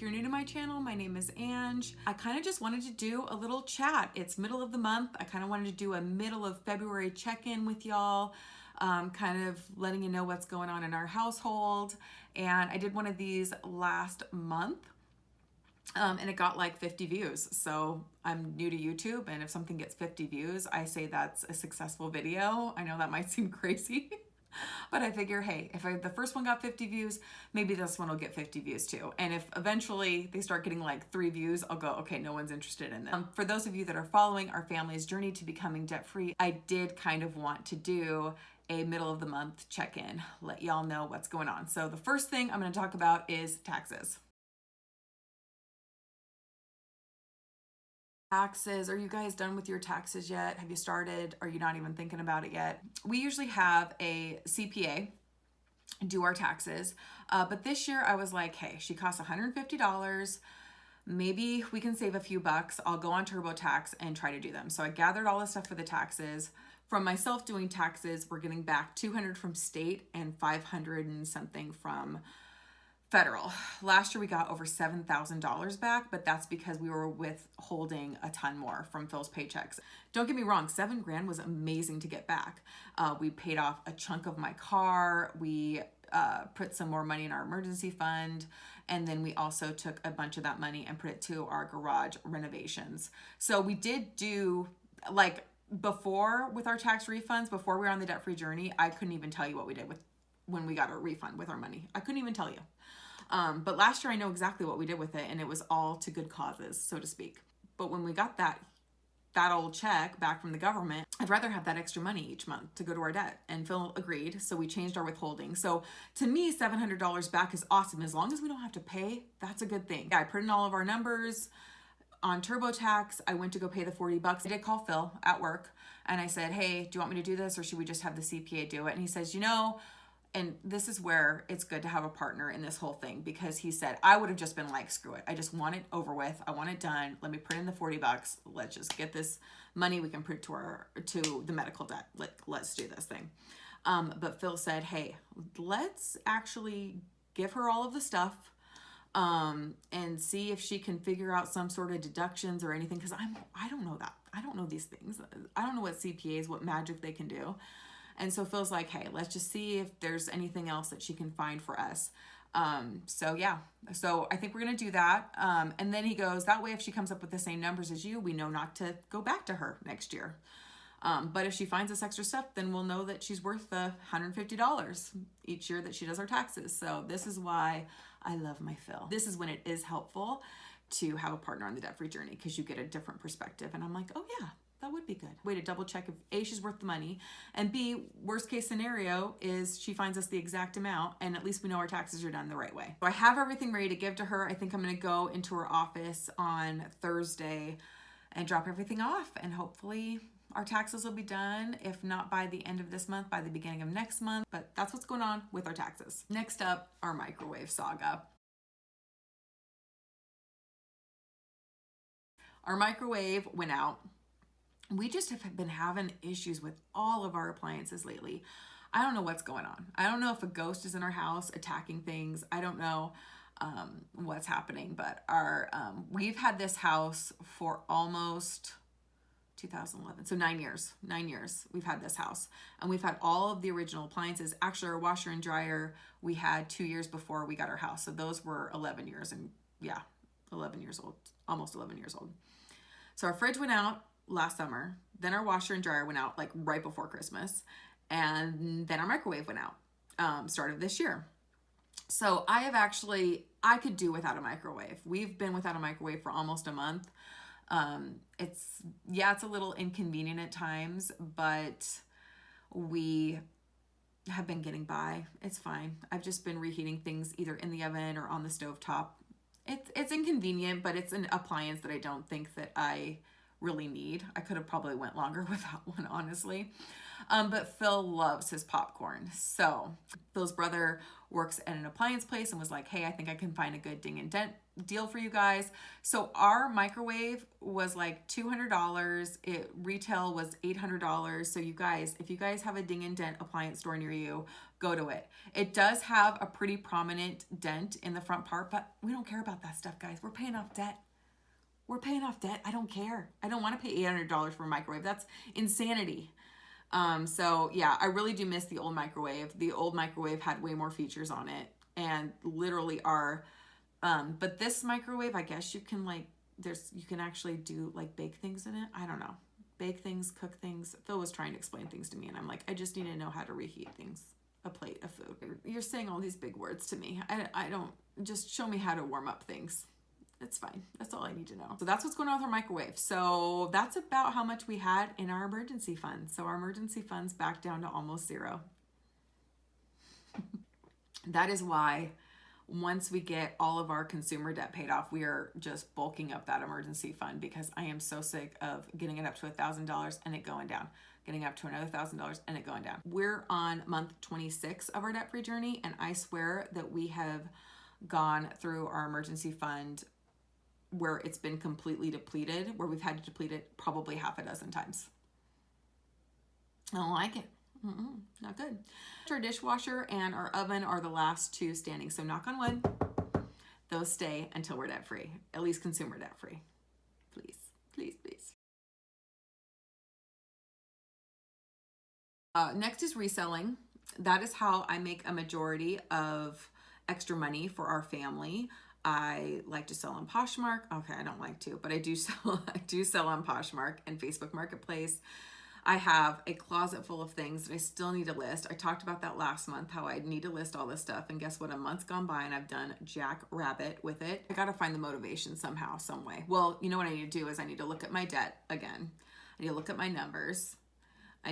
you're new to my channel, my name is Ange. I kind of just wanted to do a little chat. It's middle of the month. I kind of wanted to do a middle of February check-in with y'all, kind of letting you know what's going on in our household. And I did one of these last month. And it got like 50 views. So I'm new to YouTube, and if something gets 50 views, I say that's a successful video. I know that might seem crazy, but I figure, hey, if the first one got 50 views, maybe this one will get 50 views too. And if eventually they start getting like 3 views, I'll go, okay, no one's interested in this. For those of you that are following our family's journey to becoming debt-free, I did kind of want to do a middle of the month check-in, let y'all know what's going on. So the first thing I'm going to talk about is taxes. Taxes. Are you guys done with your taxes yet? Have you started? Are you not even thinking about it yet? We usually have a CPA do our taxes, but this year I was like, hey, she costs $150. Maybe we can save a few bucks. I'll go on TurboTax and try to do them. So I gathered all the stuff for the taxes. From myself doing taxes, we're getting back $200 from state and $500 and something from federal. Last year we got over $7,000 back, but that's because we were withholding a ton more from Phil's paychecks. Don't get me wrong, $7,000 was amazing to get back. We paid off a chunk of my car. We put some more money in our emergency fund. And then we also took a bunch of that money and put it to our garage renovations. So we did do, like, before with our tax refunds, before we were on the debt-free journey, I couldn't even tell you what we did when we got our refund with our money. I couldn't even tell you. But last year I know exactly what we did with it, and it was all to good causes, so to speak. But when we got that old check back from the government, I'd rather have that extra money each month to go to our debt. And Phil agreed, so we changed our withholding. So to me, $700 back is awesome. As long as we don't have to pay, that's a good thing. Yeah, I put in all of our numbers on TurboTax. I went to go pay the $40. I did call Phil at work, and I said, hey, do you want me to do this, or should we just have the CPA do it? And he says, you know, and this is where it's good to have a partner in this whole thing, because he said, I would have just been like, screw it. I just want it over with. I want it done. Let me put in the $40. Let's just get this money we can put to the medical debt. Let's do this thing. But Phil said, hey, let's actually give her all of the stuff and see if she can figure out some sort of deductions or anything. Cause I don't know that. I don't know these things. I don't know what CPAs, what magic they can do. And so Phil's like, hey, let's just see if there's anything else that she can find for us. So yeah, so I think we're going to do that. And then he goes, that way, if she comes up with the same numbers as you, we know not to go back to her next year. But if she finds this extra stuff, then we'll know that she's worth the $150 each year that she does our taxes. So this is why I love my Phil. This is when it is helpful to have a partner on the debt-free journey, because you get a different perspective. And I'm like, oh yeah, that would be good. Way to double check if A, she's worth the money, and B, worst case scenario is she finds us the exact amount, and at least we know our taxes are done the right way. So I have everything ready to give to her. I think I'm gonna go into her office on Thursday and drop everything off, and hopefully our taxes will be done, if not by the end of this month, by the beginning of next month. But that's what's going on with our taxes. Next up, our microwave saga. Our microwave went out. We just have been having issues with all of our appliances lately. I don't know what's going on. I don't know if a ghost is in our house attacking things. I don't know what's happening, but we've had this house for almost 2011. So 9 years we've had this house, and we've had all of the original appliances. Actually, our washer and dryer, we had 2 years before we got our house. So those were 11 years, and yeah, 11 years old, almost 11 years old. So our fridge went out last summer, then our washer and dryer went out like right before Christmas, and then our microwave went out start of this year. So I could do without a microwave. We've been without a microwave for almost a month. It's a little inconvenient at times, but we have been getting by. It's fine. I've just been reheating things either in the oven or on the stovetop. It's inconvenient, but it's an appliance that I don't think that I really need. I could have probably went longer without one, honestly. But Phil loves his popcorn. So Phil's brother works at an appliance place and was like, hey, I think I can find a good ding and dent deal for you guys. So our microwave was like $200. Retail was $800. So you guys, if you guys have a ding and dent appliance store near you, go to it. It does have a pretty prominent dent in the front part, but we don't care about that stuff, guys. We're paying off debt. We're paying off debt. I don't care. I don't want to pay $800 for a microwave. That's insanity. So yeah, I really do miss the old microwave. The old microwave had way more features on it and literally are, but this microwave, I guess you can like, you can actually do like bake things in it. I don't know. Bake things, cook things. Phil was trying to explain things to me and I'm like, I just need to know how to reheat things. A plate of food. You're saying all these big words to me. I don't, just show me how to warm up things. It's fine. That's all I need to know. So that's what's going on with our microwave. So that's about how much we had in our emergency fund. So our emergency fund's back down to almost zero. That is why once we get all of our consumer debt paid off, we are just bulking up that emergency fund because I am so sick of getting it up to $1,000 and it going down, getting up to another $1,000 and it going down. We're on month 26 of our debt-free journey, and I swear that we have gone through our emergency fund where it's been completely depleted, where we've had to deplete it probably half a dozen times. I don't like it. Not good. Our dishwasher and our oven are the last two standing. So knock on wood, those stay until we're debt free, at least consumer debt free. Please, please, please. Next is reselling. That is how I make a majority of extra money for our family. I like to sell on Poshmark. Okay, I don't like to, but I do sell on Poshmark and Facebook Marketplace. I have a closet full of things that I still need to list. I talked about that last month, how I need to list all this stuff. And guess what? A month's gone by and I've done jack rabbit with it. I got to find the motivation somehow, some way. Well, you know what I need to do is I need to look at my debt again. I need to look at my numbers. I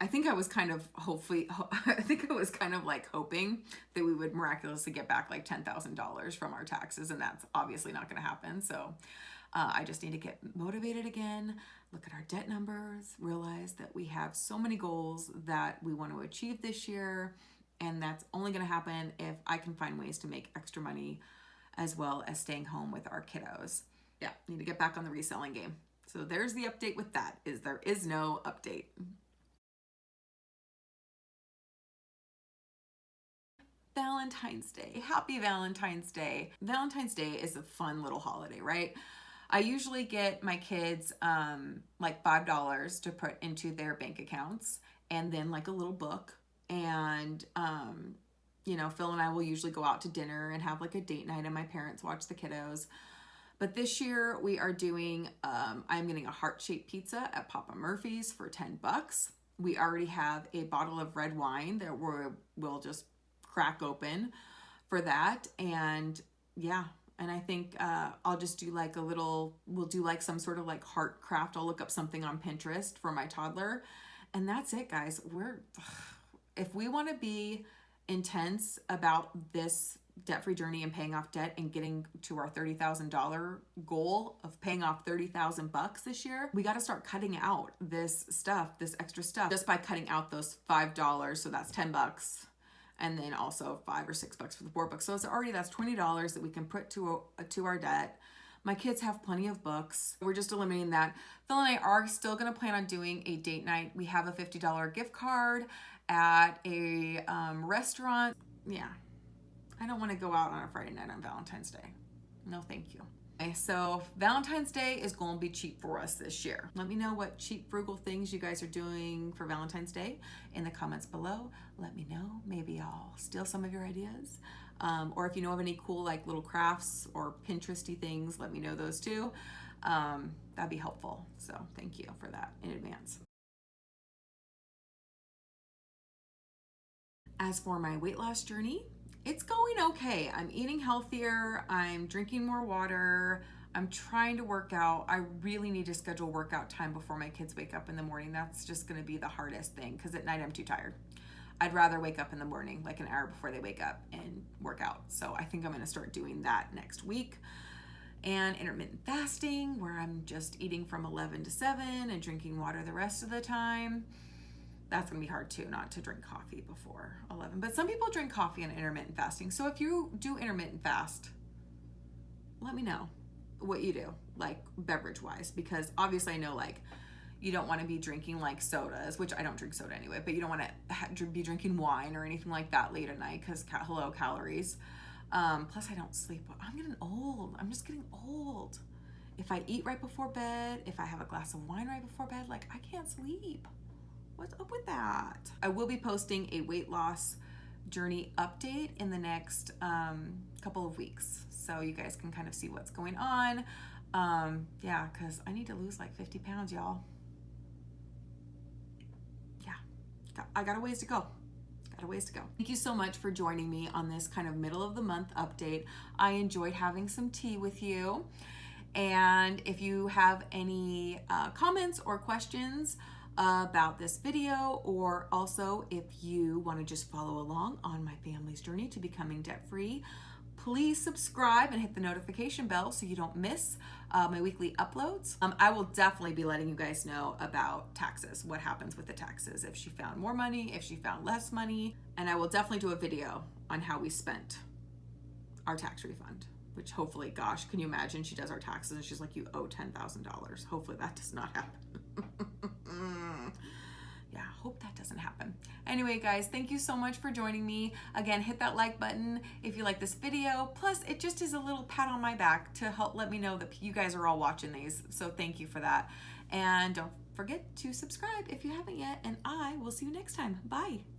think I was kind of hoping that we would miraculously get back like $10,000 from our taxes, and that's obviously not going to happen. So I just need to get motivated again, look at our debt numbers, realize that we have so many goals that we want to achieve this year, and that's only going to happen if I can find ways to make extra money as well as staying home with our kiddos. Yeah, need to get back on the reselling game. So there's the update with that, is there is no update. Valentine's Day. Happy Valentine's Day. Valentine's Day is a fun little holiday, right? I usually get my kids like $5 to put into their bank accounts and then like a little book. And, you know, Phil and I will usually go out to dinner and have like a date night and my parents watch the kiddos. But this year we are doing, I'm getting a heart-shaped pizza at Papa Murphy's for $10. We already have a bottle of red wine that we'll just crack open for that. And yeah, and I think I'll just do like we'll do like some sort of like heart craft. I'll look up something on Pinterest for my toddler, and that's it, guys. If we want to be intense about this debt-free journey and paying off debt and getting to our $30,000 goal of paying off $30,000 this year, we got to start cutting out this extra stuff, just by cutting out those $5. So that's $10. And then also $5 or $6 for the board book. So that's $20 that we can put to our debt. My kids have plenty of books. We're just eliminating that. Phil and I are still going to plan on doing a date night. We have a $50 gift card at a restaurant. Yeah, I don't want to go out on a Friday night on Valentine's Day. No, thank you. Okay, so Valentine's Day is going to be cheap for us this year. Let me know what cheap, frugal things you guys are doing for Valentine's Day in the comments below. Let me know. Maybe I'll steal some of your ideas. Or if you know of any cool like little crafts or Pinteresty things, let me know those too. That'd be helpful. So thank you for that in advance. As for my weight loss journey, it's going okay. I'm eating healthier. I'm drinking more water. I'm trying to work out. I really need to schedule workout time before my kids wake up in the morning. That's just going to be the hardest thing because at night I'm too tired. I'd rather wake up in the morning, like an hour before they wake up, and work out. So I think I'm going to start doing that next week. And intermittent fasting, where I'm just eating from 11 to 7 and drinking water the rest of the time. That's going to be hard too, not to drink coffee before 11. But some people drink coffee and intermittent fasting. So if you do intermittent fast, let me know what you do, like beverage wise, because obviously I know like You don't want to be drinking like sodas, which I don't drink soda anyway, but you don't want to be drinking wine or anything like that late at night because hello, calories. Plus, I don't sleep. I'm getting old. I'm just getting old. If I eat right before bed, if I have a glass of wine right before bed, like I can't sleep. What's up with that? I will be posting a weight loss journey update in the next couple of weeks. So you guys can kind of see what's going on. Yeah, because I need to lose like 50 pounds, y'all. Yeah, I got a ways to go. Thank you so much for joining me on this kind of middle of the month update. I enjoyed having some tea with you. And if you have any comments or questions about this video, or also if you want to just follow along on my family's journey to becoming debt-free, please subscribe and hit the notification bell so you don't miss my weekly uploads. I will definitely be letting you guys know about taxes, what happens with the taxes, if she found more money, if she found less money, and I will definitely do a video on how we spent our tax refund, which hopefully, gosh, can you imagine she does our taxes and she's like, you owe $10,000. Hopefully that does not happen. Yeah, hope that doesn't happen. Anyway, guys, thank you so much for joining me. Again, hit that like button if you like this video. Plus, it just is a little pat on my back to help let me know that you guys are all watching these. So thank you for that. And don't forget to subscribe if you haven't yet. And I will see you next time. Bye.